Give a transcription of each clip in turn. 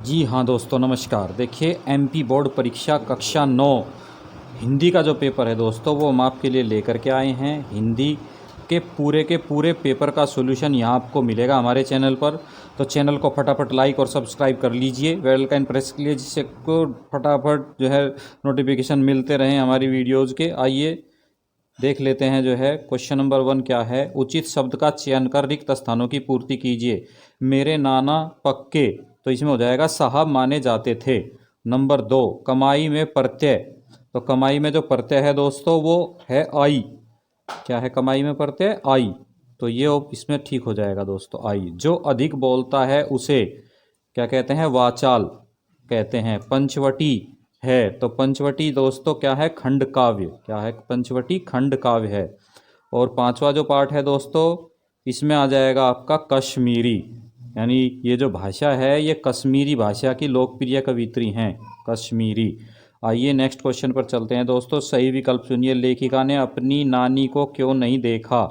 जी हाँ दोस्तों, नमस्कार। देखिए, एमपी बोर्ड परीक्षा कक्षा 9 हिंदी का जो पेपर है दोस्तों, वो हम आपके लिए लेकर के आए हैं। हिंदी के पूरे पेपर का सॉल्यूशन यहाँ आपको मिलेगा हमारे चैनल पर। तो चैनल को फटाफट लाइक और सब्सक्राइब कर लीजिए, बेल आइकन प्रेस कर लीजिए, जिससे को फटाफट जो है नोटिफिकेशन मिलते रहें हमारी वीडियोज़ के। आइए देख लेते हैं जो है क्वेश्चन नंबर 1 क्या है। उचित शब्द का चयन कर रिक्त स्थानों की पूर्ति कीजिए। मेरे नाना पक्के, तो इसमें हो जाएगा साहब माने जाते थे। नंबर 2, कमाई में प्रत्यय, तो कमाई में जो प्रत्यय है दोस्तों वो है आई। क्या है कमाई में प्रत्यय? आई। तो ये इसमें ठीक हो जाएगा दोस्तों, आई। जो अधिक बोलता है उसे क्या कहते हैं? वाचाल कहते हैं। पंचवटी है, तो पंचवटी दोस्तों क्या है? खंड काव्य। क्या है? पंचवटी खंड काव्य है। और पांचवा जो पार्ट है दोस्तों, इसमें आ जाएगा आपका कश्मीरी, यानी ये जो भाषा है ये कश्मीरी भाषा की लोकप्रिय कवित्री हैं, कश्मीरी। आइए नेक्स्ट क्वेश्चन पर चलते हैं दोस्तों। सही विकल्प सुनिए। लेखिका ने अपनी नानी को क्यों नहीं देखा?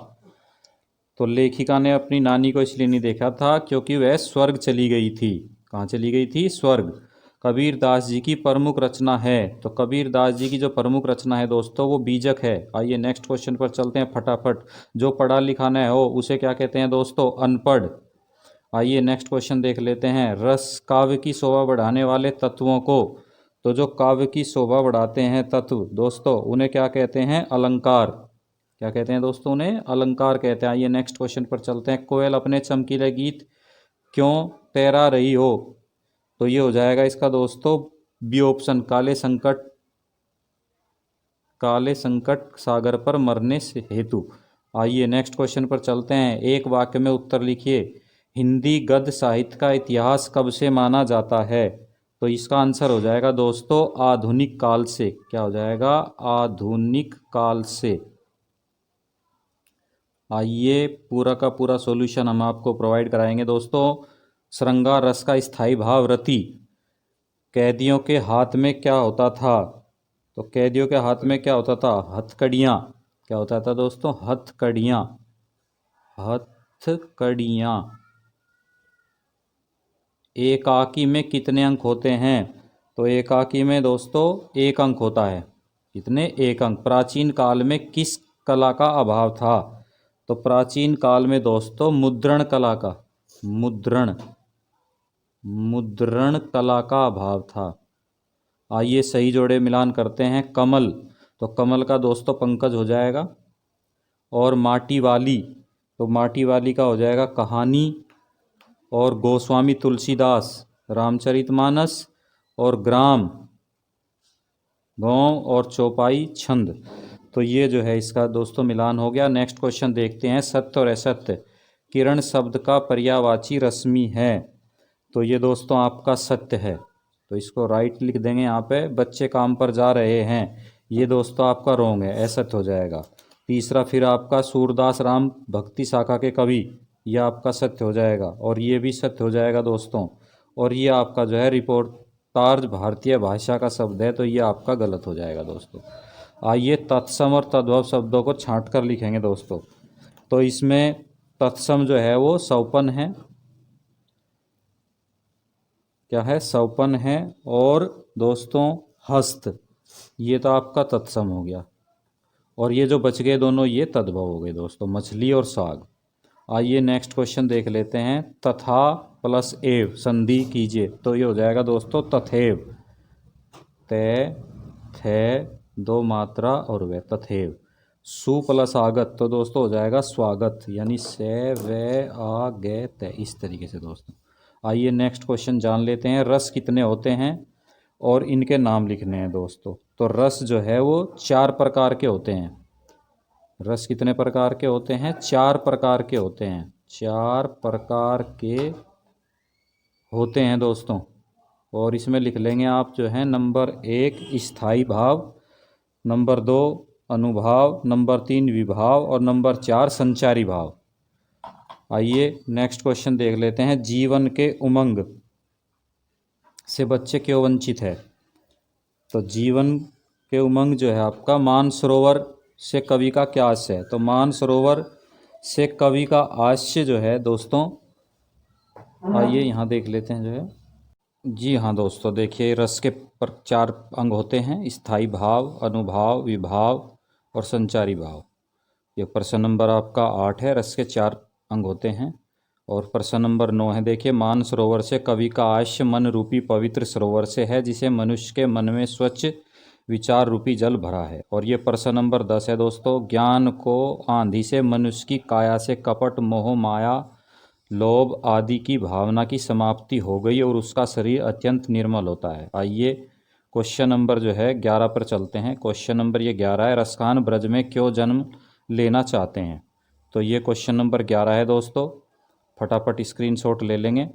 तो लेखिका ने अपनी नानी को इसलिए नहीं देखा था क्योंकि वह स्वर्ग चली गई थी। कहाँ चली गई थी? स्वर्ग। कबीर दास जी की प्रमुख रचना है, तो कबीर दास जी की जो प्रमुख रचना है दोस्तों वो बीजक है। आइए नेक्स्ट क्वेश्चन पर चलते हैं फटाफट। जो पढ़ा लिखा न हो उसे क्या कहते हैं दोस्तों? अनपढ़। आइए नेक्स्ट क्वेश्चन देख लेते हैं। रस काव्य की शोभा बढ़ाने वाले तत्वों को, तो जो काव्य की शोभा बढ़ाते हैं तत्व दोस्तों, उन्हें क्या कहते हैं? अलंकार। क्या कहते हैं दोस्तों? उन्हें अलंकार कहते हैं। आइए नेक्स्ट क्वेश्चन पर चलते हैं। कोयल अपने चमकीले गीत क्यों तैरा रही हो? तो ये हो जाएगा इसका दोस्तों बी ऑप्शन, काले संकट सागर पर मरने से हेतु। आइए नेक्स्ट क्वेश्चन पर चलते हैं। एक वाक्य में उत्तर लिखिए। हिंदी गद्य साहित्य का इतिहास कब से माना जाता है? तो इसका आंसर हो जाएगा दोस्तों आधुनिक काल से। क्या हो जाएगा? आधुनिक काल से। आइए पूरा का पूरा सॉल्यूशन हम आपको प्रोवाइड कराएंगे दोस्तों। श्रृंगार रस का स्थायी भाव रति। कैदियों के हाथ में क्या होता था? तो कैदियों के हाथ में क्या होता था? हथकड़ियाँ। क्या होता था दोस्तों? हथकड़ियाँ। हथकड़ियाँ। एकाकी में कितने अंक होते हैं? तो एकाकी में दोस्तों एक अंक होता है। कितने? एक अंक। प्राचीन काल में किस कला का अभाव था? तो प्राचीन काल में दोस्तों मुद्रण कला का, मुद्रण कला का अभाव था। आइए सही जोड़े मिलान करते हैं। कमल, तो कमल का दोस्तों पंकज हो जाएगा। और माटी वाली, तो माटी वाली का हो जाएगा कहानी। और गोस्वामी तुलसीदास रामचरितमानस। और ग्राम गाँव और चौपाई छंद। तो ये जो है इसका दोस्तों मिलान हो गया। नेक्स्ट क्वेश्चन देखते हैं। सत्य और असत्य। किरण शब्द का पर्यायवाची रश्मि है, तो ये दोस्तों आपका सत्य है, तो इसको राइट लिख देंगे यहाँ पे। बच्चे काम पर जा रहे हैं, ये दोस्तों आपका रोंग है, असत्य हो जाएगा। तीसरा फिर आपका सूरदास राम भक्ति शाखा के कवि, यह आपका सत्य हो जाएगा, और ये भी सत्य हो जाएगा दोस्तों। और ये आपका जो है रिपोर्टार्ज भारतीय भाषा का शब्द है, तो ये आपका गलत हो जाएगा दोस्तों। आइए तत्सम और तद्भव शब्दों को छांट कर लिखेंगे दोस्तों। तो इसमें तत्सम जो है वो सौपन है। क्या है? सौपन है। और दोस्तों हस्त, ये तो आपका तत्सम हो गया। और ये जो बच गए दोनों, ये तद्भव हो गए दोस्तों, मछली और साग। आइए नेक्स्ट क्वेश्चन देख लेते हैं। तथा प्लस एव संधि कीजिए, तो ये हो जाएगा दोस्तों तथेव। ते थे दो मात्रा और वे, तथेव। सु प्लस आगत, तो दोस्तों हो जाएगा स्वागत, यानी से वे आ गे ते, इस तरीके से दोस्तों। आइए नेक्स्ट क्वेश्चन जान लेते हैं। रस कितने होते हैं और इनके नाम लिखने हैं दोस्तों। तो रस जो है वो 4 प्रकार के होते हैं। रस कितने प्रकार के होते हैं? 4 प्रकार के होते हैं। 4 प्रकार के होते हैं दोस्तों। और इसमें लिख लेंगे आप जो है नंबर 1 स्थायी भाव, नंबर 2 अनुभाव, नंबर 3 विभाव, और नंबर 4 संचारी भाव। आइए नेक्स्ट क्वेश्चन देख लेते हैं। जीवन के उमंग से बच्चे क्यों वंचित है? तो जीवन के उमंग जो है आपका, मानसरोवर से कवि का क्या आशय है? तो मानसरोवर से कवि का आशय जो है दोस्तों, आइए यहाँ देख लेते हैं जो है। जी हाँ दोस्तों, देखिए रस के पर 4 अंग होते हैं: स्थायी भाव, अनुभाव, विभाव और संचारी भाव। ये प्रश्न नंबर आपका 8 है। रस के 4 अंग होते हैं। और प्रश्न नंबर 9 है, देखिए मान सरोवर से कवि का आश्य मन रूपी पवित्र सरोवर से है, जिसे मनुष्य के मन में स्वच्छ विचार रूपी जल भरा है। और ये प्रश्न नंबर 10 है दोस्तों, ज्ञान को आंधी से मनुष्य की काया से कपट मोह माया लोभ आदि की भावना की समाप्ति हो गई और उसका शरीर अत्यंत निर्मल होता है। आइए क्वेश्चन नंबर जो है 11 पर चलते हैं। क्वेश्चन नंबर ये 11 है, रसखान ब्रज में क्यों जन्म लेना चाहते हैं? तो ये क्वेश्चन नंबर 11 है दोस्तों, फटाफट स्क्रीनशॉट ले लेंगे।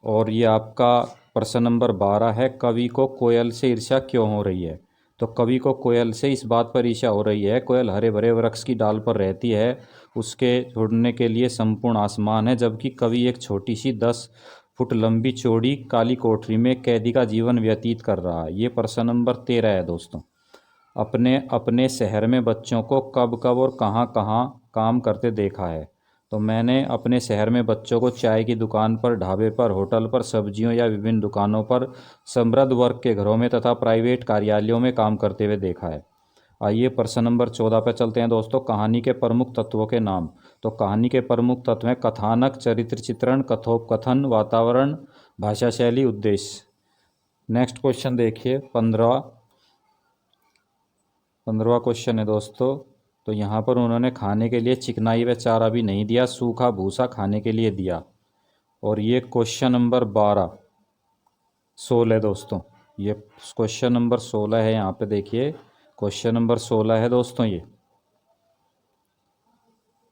और ये आपका प्रश्न नंबर 12 है, कवि को कोयल से ईर्ष्या क्यों हो रही है? तो कवि को कोयल से इस बात पर ईर्ष्या हो रही है, कोयल हरे भरे वृक्ष की डाल पर रहती है, उसके उड़ने के लिए संपूर्ण आसमान है, जबकि कवि एक छोटी सी 10 फुट लंबी चौड़ी काली कोठरी में कैदी का जीवन व्यतीत कर रहा है। ये प्रश्न नंबर 13 है दोस्तों। अपने अपने शहर में बच्चों को कब कब और कहाँ कहाँ काम करते देखा है? तो मैंने अपने शहर में बच्चों को चाय की दुकान पर, ढाबे पर, होटल पर, सब्जियों या विभिन्न दुकानों पर, समृद्ध वर्ग के घरों में तथा प्राइवेट कार्यालयों में काम करते हुए देखा है। आइए प्रश्न नंबर 14 पर चलते हैं दोस्तों, कहानी के प्रमुख तत्वों के नाम। तो कहानी के प्रमुख तत्व हैं कथानक, चरित्र चित्रण, कथोपकथन, वातावरण, भाषा शैली, उद्देश्य। नेक्स्ट क्वेश्चन देखिए, 15वां क्वेश्चन है दोस्तों। तो यहाँ पर उन्होंने खाने के लिए चिकनाई व चारा भी नहीं दिया, सूखा भूसा खाने के लिए दिया। और ये क्वेश्चन नंबर 16 दोस्तों, ये क्वेश्चन नंबर 16 है। यहाँ पे देखिए क्वेश्चन नंबर 16 है दोस्तों ये।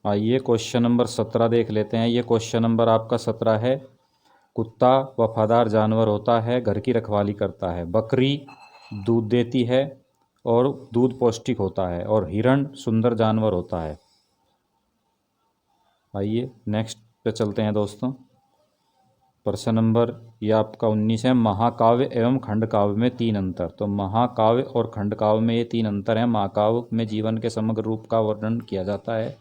आइए क्वेश्चन नंबर 17 देख लेते हैं। ये क्वेश्चन नंबर आपका 17 है, कुत्ता वफादार जानवर होता है, घर की रखवाली करता है। बकरी दूध देती है और दूध पौष्टिक होता है। और हिरण सुंदर जानवर होता है। आइए नेक्स्ट पे चलते हैं दोस्तों। प्रश्न नंबर ये आपका 19 है, महाकाव्य एवं खंडकाव्य में 3 अंतर। तो महाकाव्य और खंडकाव्य में ये 3 अंतर हैं। महाकाव्य में जीवन के समग्र रूप का वर्णन किया जाता है।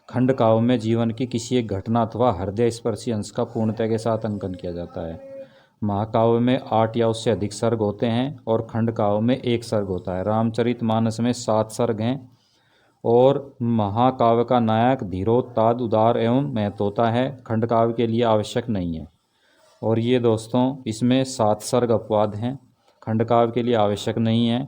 खंडकाव्य में जीवन की किसी एक घटना अथवा हृदय स्पर्शी अंश का पूर्णता के साथ अंकन किया जाता है। महाकाव्य में 8 या उससे अधिक सर्ग होते हैं और खंडकाव्य में 1 सर्ग होता है। रामचरितमानस में 7 सर्ग हैं। और महाकाव्य का नायक धीरोत्ताद, उदार एवं महत्वता है, खंडकाव्य के लिए आवश्यक नहीं है। और ये दोस्तों इसमें 7 सर्ग अपवाद हैं, खंडकाव्य के लिए आवश्यक नहीं है।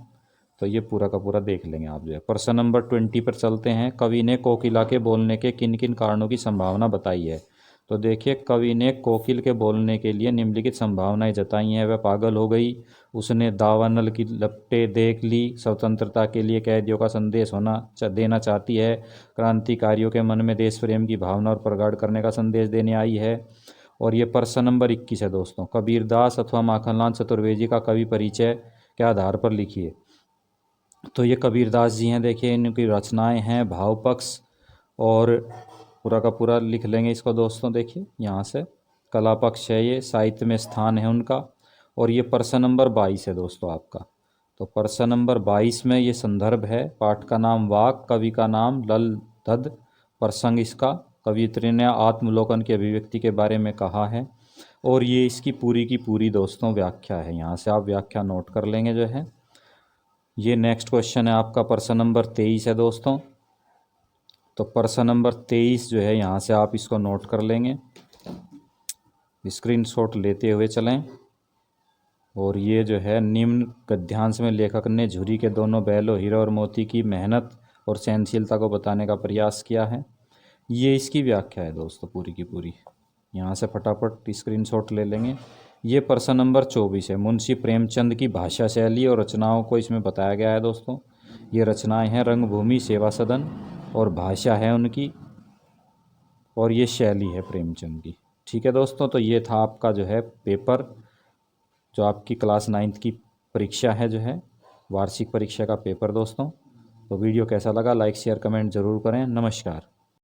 तो ये पूरा का पूरा देख लेंगे आप जो है। प्रश्न नंबर 20 पर चलते हैं, कवि ने कोकिला के बोलने के किन किन कारणों की संभावना बताई है? तो देखिए कवि ने कोकिल के बोलने के लिए निम्नलिखित संभावनाएं जताई हैं। वह पागल हो गई, उसने दावानल की लपटें देख ली, स्वतंत्रता के लिए कैदियों का संदेश देना चाहती है, क्रांतिकारियों के मन में देश प्रेम की भावना और प्रगाढ़ करने का संदेश देने आई है। और ये प्रश्न नंबर 21 है दोस्तों, कबीरदास अथवा माखनलाल चतुर्वेदी का कवि परिचय के आधार पर लिखिए। तो ये कबीरदास जी हैं, देखिए इनकी रचनाएं हैं भाव पक्ष। और पूरा का पूरा लिख लेंगे इसको दोस्तों। देखिए यहाँ से कला पक्ष है, ये साहित्य में स्थान है उनका। और ये प्रश्न नंबर 22 है दोस्तों आपका। तो प्रश्न नंबर 22 में ये संदर्भ है, पाठ का नाम वाक, कवि का नाम लल धद, प्रसंग इसका कवियत्री ने आत्मलोकन की अभिव्यक्ति के बारे में कहा है। और ये इसकी पूरी की पूरी दोस्तों व्याख्या है, यहाँ से आप व्याख्या नोट कर लेंगे जो है। ये नेक्स्ट क्वेश्चन है आपका, प्रश्न नंबर 23 है दोस्तों। तो प्रश्न नंबर 23 जो है यहाँ से आप इसको नोट कर लेंगे, स्क्रीनशॉट लेते हुए चलें। और ये जो है, निम्न गद्यांश में लेखक ने झुरी के दोनों बैलों हीरा और मोती की मेहनत और सहनशीलता को बताने का प्रयास किया है। ये इसकी व्याख्या है दोस्तों पूरी की पूरी, यहाँ से फटाफट स्क्रीनशॉट ले लेंगे। ये प्रश्न नंबर 24 है, मुंशी प्रेमचंद की भाषा शैली और रचनाओं को इसमें बताया गया है दोस्तों। ये रचनाएं हैं रंगभूमि, सेवा सदन, और भाषा है उनकी, और ये शैली है प्रेमचंद की। ठीक है दोस्तों, तो ये था आपका जो है पेपर, जो आपकी क्लास 9th की परीक्षा है जो है, वार्षिक परीक्षा का पेपर दोस्तों। तो वीडियो कैसा लगा, लाइक शेयर कमेंट ज़रूर करें। नमस्कार।